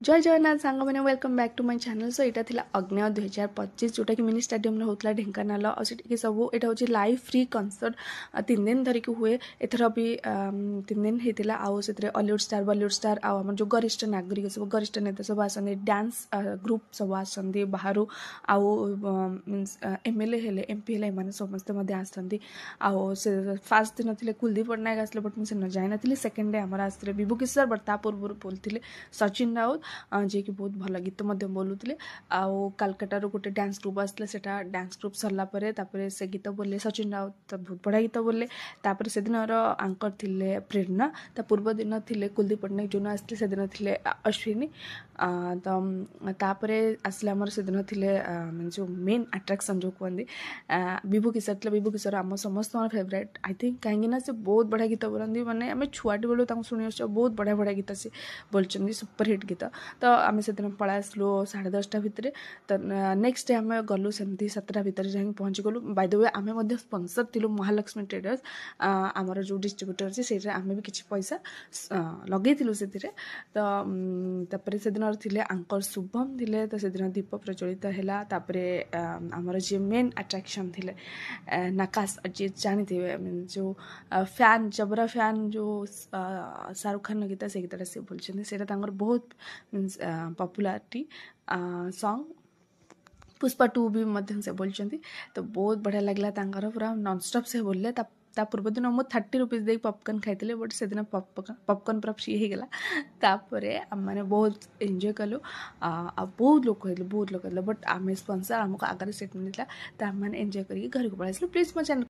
जय जगन्नाथ सांग मैंने welcome back to my channel. So यहाँ थी अग्नेय 2025 जोटा कि मिनी स्टेडियम होता ढेंकानाल और सब यहाँ हूँ लाइव फ्री कनसर्ट 3 दिन धरिकी हुए। एथर भी 3 दिन होता आउ से हॉलीवुड स्टार बॉलीवुड स्टार आम जो गरिष्ठ नागरिक सब गरिष्ठ नेता सब आसती डांस ग्रुप सब आसती बाहर आउ मीन्स एमएलए हेले एमपी हेले एम समस्ते आसती आउ से फास्ट दिन थे कुलदीप पट्टनायक आसले बट मुझे न जाई नी। सेकेंड डे आमर आसते विभू किशोर बट ता पूर्व बोलते सचिन राउत जी कि बहुत भल गीत बोलुले। आउ कलकत्तार गोटे डांस ग्रुप आसला से डांस ग्रुप सरला से गीत बोले सचिन राउत तो बहुत बढ़िया गीत बोले। तापर से दिन आंकर थिले प्रेरणा ता पूर्व दिन थिले कुलदीप पट्टनायक जो आसते से दिन थिले अश्विनी तो तापरे आसले आमर से दिन थिले जो मेन अट्राक्शन जो कहते विभू किशोर थे। विभू किशोर आम समस्त फेवरेट आई थिंक कहीं से बहुत बढ़िया गीत बोलती माने आम छुआटी बेलू शुणी बहुत बढ़िया बढ़िया गीत से बोलते सुपर हिट गीत। तो आम से दिन पड़ा आसलु 10:30 भितर। तो नेक्स्ट डे आम गलु सेमती 7टा भितर जा पहुँची गलु। बाय द वे आम स्पॉन्सर थिलु महालक्ष्मी ट्रेडर्स आमर जो डिस्ट्रीब्यूटर अच्छे से आम भी किसी पैसा लगे से। तो से दिन थे आंकर शुभम थे तो से दिन दीप प्रज्वलित है। आमर जी मेन अट्राक्शन थे नकाश अजीत जानी थे जो फैन जबरा फैन जो शाहरुख खान गीत से गीतटा से बोलते से बहुत मीन्स पॉपुलैरिटी सॉन्ग पुष्पा 2 भी मध्यम से बोलते। तो बहुत बढ़िया लगला पूरा नॉनस्टॉप से बोलले। ता पूर्व दिन मुझे 30 रुपीज दे पॉपकॉर्न खाई बट से दिन पॉपकॉर्न पूरा फ्री होगा। तापर मैंने बहुत एंजॉय कलु बहुत लोग कहते बट आम स्पॉन्सर आमको आगे सीट मिलता तो आम एंजॉय करके घर को पलैसलु। प्लीज मो चैनल